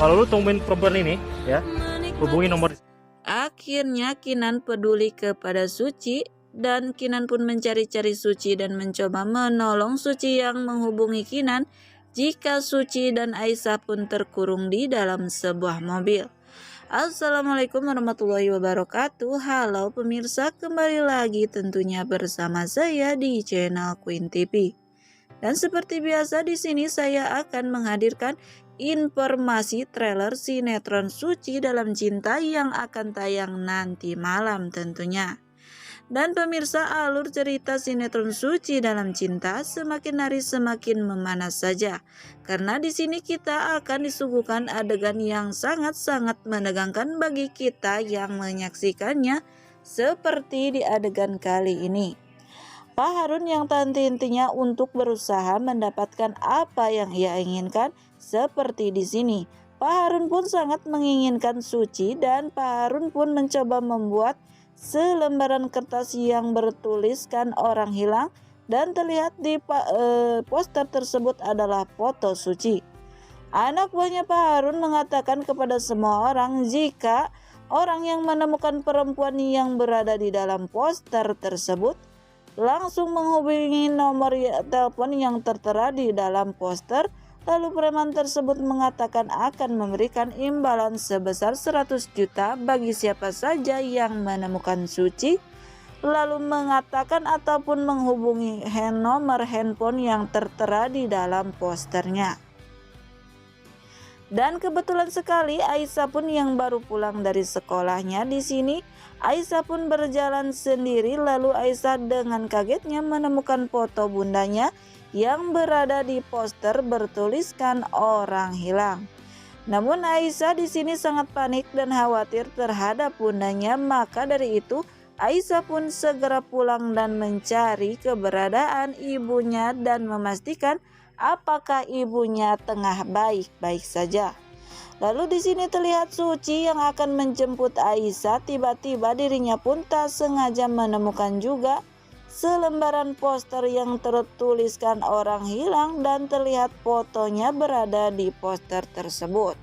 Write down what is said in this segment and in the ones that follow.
Kalau lu temuin perempuan ini ya, hubungi nomor. Akhirnya Kinan peduli kepada Suci dan Kinan pun mencari-cari Suci dan mencoba menolong Suci yang menghubungi Kinan jika Suci dan Aisyah pun terkurung di dalam sebuah mobil. Assalamualaikum warahmatullahi wabarakatuh. Halo pemirsa, kembali lagi tentunya bersama saya di channel Queen TV. Dan seperti biasa di sini saya akan menghadirkan informasi trailer sinetron Suci Dalam Cinta yang akan tayang nanti malam tentunya. Dan pemirsa, alur cerita sinetron Suci Dalam Cinta semakin hari semakin memanas saja. Karena di sini kita akan disuguhkan adegan yang sangat-sangat menegangkan bagi kita yang menyaksikannya, seperti di adegan kali ini. Pak Harun yang tak henti-hentinya untuk berusaha mendapatkan apa yang ia inginkan, seperti di sini. Pak Harun pun sangat menginginkan Suci dan Pak Harun pun mencoba membuat selembaran kertas yang bertuliskan orang hilang, dan terlihat di poster tersebut adalah foto Suci. Anak buahnya Pak Harun mengatakan kepada semua orang jika orang yang menemukan perempuan yang berada di dalam poster tersebut langsung menghubungi nomor telepon yang tertera di dalam poster. Lalu preman tersebut mengatakan akan memberikan imbalan sebesar 100 juta bagi siapa saja yang menemukan Suci, lalu mengatakan ataupun menghubungi nomor handphone yang tertera di dalam posternya. Dan kebetulan sekali Aisyah pun yang baru pulang dari sekolahnya. Di sini Aisyah pun berjalan sendiri, lalu Aisyah dengan kagetnya menemukan foto bundanya yang berada di poster bertuliskan orang hilang. Namun Aisyah di sini sangat panik dan khawatir terhadap bundanya, maka dari itu Aisyah pun segera pulang dan mencari keberadaan ibunya dan memastikan apakah ibunya tengah baik-baik saja. Lalu di sini terlihat Suci yang akan menjemput Aisyah, tiba-tiba dirinya pun tak sengaja menemukan juga selembaran poster yang tertuliskan orang hilang dan terlihat fotonya berada di poster tersebut.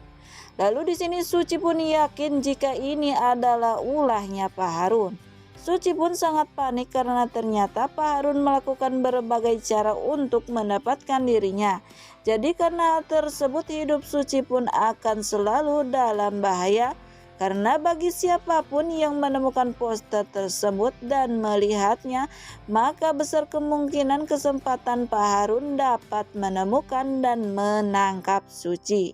Lalu di sini Suci pun yakin jika ini adalah ulahnya Pak Harun. Suci pun sangat panik karena ternyata Pak Harun melakukan berbagai cara untuk mendapatkan dirinya. Jadi karena hal tersebut hidup Suci pun akan selalu dalam bahaya, karena bagi siapapun yang menemukan poster tersebut dan melihatnya, maka besar kemungkinan kesempatan Pak Harun dapat menemukan dan menangkap Suci.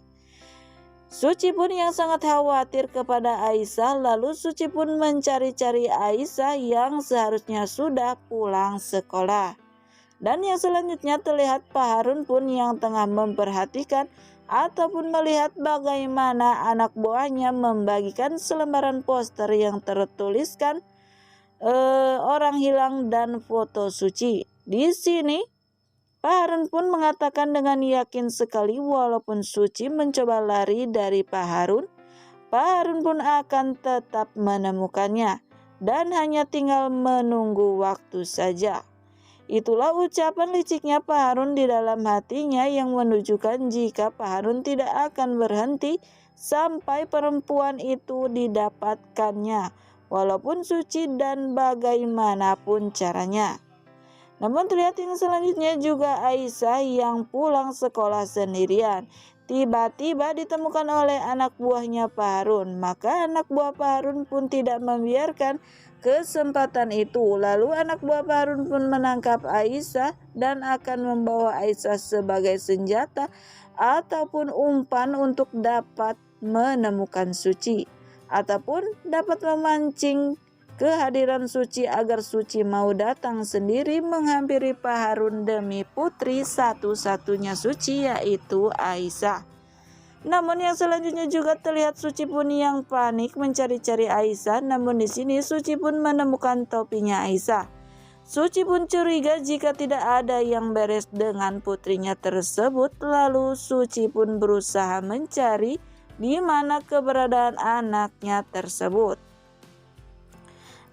Suci pun yang sangat khawatir kepada Aisyah, lalu Suci pun mencari-cari Aisyah yang seharusnya sudah pulang sekolah. Dan yang selanjutnya terlihat Pak Harun pun yang tengah memperhatikan ataupun melihat bagaimana anak buahnya membagikan selembaran poster yang tertuliskan orang hilang dan foto Suci. Di sini Pak Harun pun mengatakan dengan yakin sekali walaupun Suci mencoba lari dari Pak Harun pun akan tetap menemukannya dan hanya tinggal menunggu waktu saja. Itulah ucapan liciknya Pak Harun di dalam hatinya yang menunjukkan jika Pak Harun tidak akan berhenti sampai perempuan itu didapatkannya, walaupun Suci dan bagaimanapun caranya. Namun terlihat yang selanjutnya juga Aisyah yang pulang sekolah sendirian. Tiba-tiba ditemukan oleh anak buahnya Pak Harun, maka anak buah Pak Harun pun tidak membiarkan kesempatan itu. Lalu anak buah Pak Harun pun menangkap Aisyah dan akan membawa Aisyah sebagai senjata ataupun umpan untuk dapat menemukan Suci, ataupun dapat memancing kehadiran Suci agar Suci mau datang sendiri menghampiri Pak Harun demi putri satu-satunya Suci, yaitu Aisyah. Namun yang selanjutnya juga terlihat Suci pun yang panik mencari-cari Aisyah. Namun di sini Suci pun menemukan topinya Aisyah. Suci pun curiga jika tidak ada yang beres dengan putrinya tersebut. Lalu Suci pun berusaha mencari di mana keberadaan anaknya tersebut.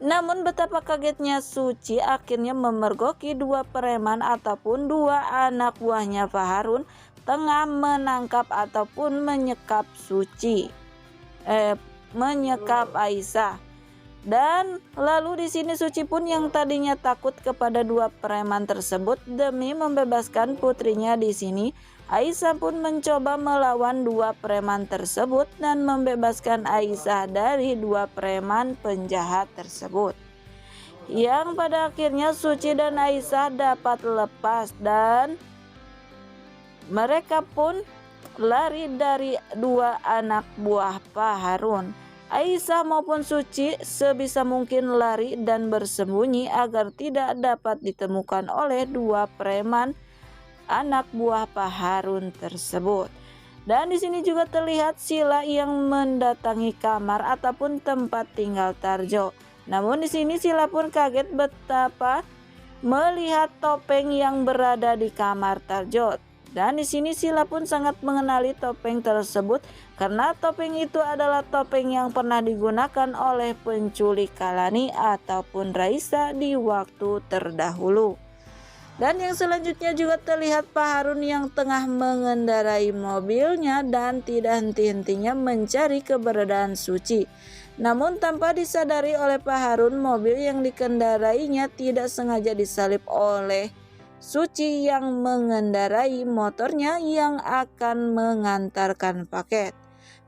Namun betapa kagetnya Suci akhirnya memergoki dua preman ataupun dua anak buahnya Pak Harun. tengah menangkap ataupun menyekap Aisyah. Dan lalu di sini Suci pun yang tadinya takut kepada dua preman tersebut demi membebaskan putrinya di sini, Aisyah pun mencoba melawan dua preman tersebut dan membebaskan Aisyah dari dua preman penjahat tersebut. Yang pada akhirnya Suci dan Aisyah dapat lepas dan mereka pun lari dari dua anak buah Pak Harun. Aisyah maupun Suci sebisa mungkin lari dan bersembunyi agar tidak dapat ditemukan oleh dua preman anak buah Pak Harun tersebut. Dan di sini juga terlihat Sila yang mendatangi kamar ataupun tempat tinggal Tarjo. Namun di sini Sila pun kaget betapa melihat topeng yang berada di kamar Tarjo. Dan di sini Sila pun sangat mengenali topeng tersebut karena topeng itu adalah topeng yang pernah digunakan oleh penculik Kalani ataupun Raisa di waktu terdahulu. Dan yang selanjutnya juga terlihat Pak Harun yang tengah mengendarai mobilnya dan tidak henti-hentinya mencari keberadaan Suci. Namun tanpa disadari oleh Pak Harun, mobil yang dikendarainya tidak sengaja disalip oleh Suci yang mengendarai motornya yang akan mengantarkan paket.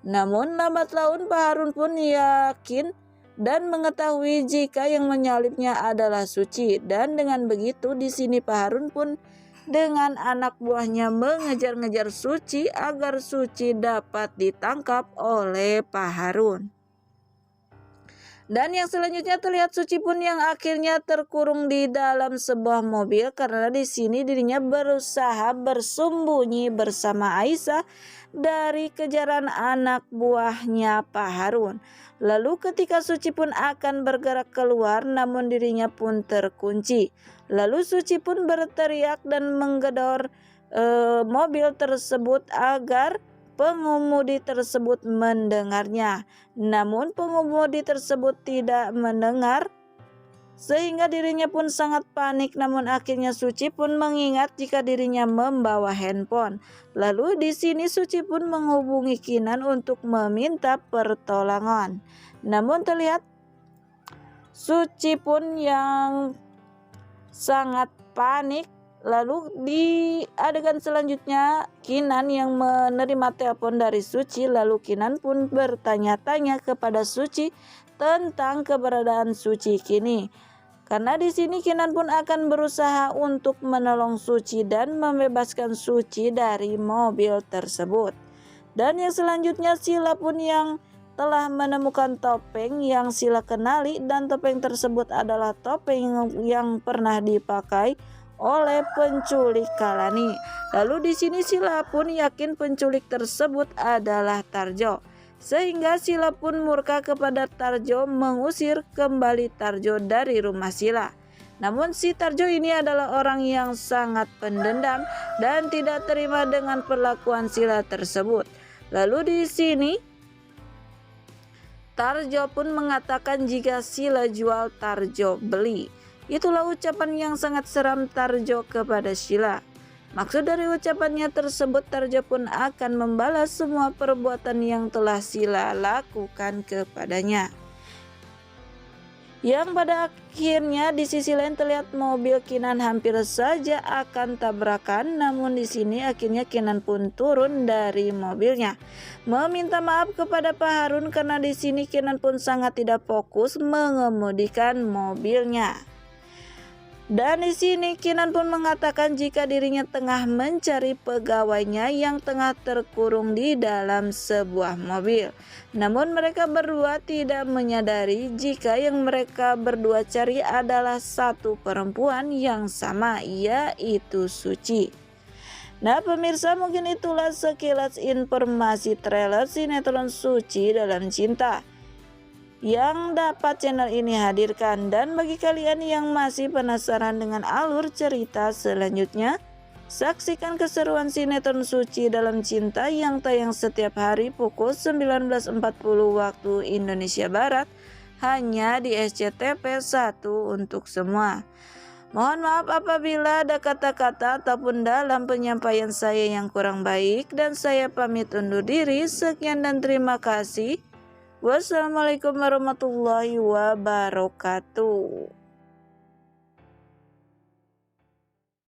Namun lambat laun Pak Harun pun yakin dan mengetahui jika yang menyalipnya adalah Suci. Dan dengan begitu di sini Pak Harun pun dengan anak buahnya mengejar-ngejar Suci agar Suci dapat ditangkap oleh Pak Harun. Dan yang selanjutnya terlihat Suci pun yang akhirnya terkurung di dalam sebuah mobil karena di sini dirinya berusaha bersembunyi bersama Aisyah dari kejaran anak buahnya Pak Harun. Lalu ketika Suci pun akan bergerak keluar namun dirinya pun terkunci. Lalu Suci pun berteriak dan menggedor mobil tersebut agar pengemudi tersebut mendengarnya. Namun pengemudi tersebut tidak mendengar sehingga dirinya pun sangat panik. Namun akhirnya Suci pun mengingat jika dirinya membawa handphone. Lalu di sini Suci pun menghubungi Kinan untuk meminta pertolongan. Namun terlihat Suci pun yang sangat panik. Lalu di adegan selanjutnya Kinan yang menerima telepon dari Suci. Lalu Kinan pun bertanya-tanya kepada Suci tentang keberadaan Suci kini. Karena di sini Kinan pun akan berusaha untuk menolong Suci dan membebaskan Suci dari mobil tersebut. Dan yang selanjutnya Sila pun yang telah menemukan topeng yang Sila kenali, dan topeng tersebut adalah topeng yang pernah dipakai oleh penculik Kalani. Lalu di sini Sila pun yakin penculik tersebut adalah Tarjo. Sehingga Sila pun murka kepada Tarjo, mengusir kembali Tarjo dari rumah Sila. Namun si Tarjo ini adalah orang yang sangat pendendam dan tidak terima dengan perlakuan Sila tersebut. Lalu di sini Tarjo pun mengatakan jika Sila jual Tarjo beli. Itulah ucapan yang sangat seram Tarjo kepada Sila. Maksud dari ucapannya tersebut, Tarjo pun akan membalas semua perbuatan yang telah Sila lakukan kepadanya. Yang pada akhirnya di sisi lain terlihat mobil Kinan hampir saja akan tabrakan. Namun di sini akhirnya Kinan pun turun dari mobilnya, meminta maaf kepada Pak Harun karena di sini Kinan pun sangat tidak fokus mengemudikan mobilnya. Dan di sini Kinan pun mengatakan jika dirinya tengah mencari pegawainya yang tengah terkurung di dalam sebuah mobil. Namun mereka berdua tidak menyadari jika yang mereka berdua cari adalah satu perempuan yang sama, yaitu Suci. Nah pemirsa, mungkin itulah sekilas informasi trailer sinetron Suci Dalam Cinta yang dapat channel ini hadirkan. Dan bagi kalian yang masih penasaran dengan alur cerita selanjutnya, saksikan keseruan sinetron Suci Dalam Cinta yang tayang setiap hari pukul 19.40 waktu Indonesia Barat hanya di SCTV 1 untuk semua. Mohon maaf apabila ada kata-kata ataupun dalam penyampaian saya yang kurang baik, dan saya pamit undur diri. Sekian dan terima kasih. Wassalamualaikum warahmatullahi wabarakatuh.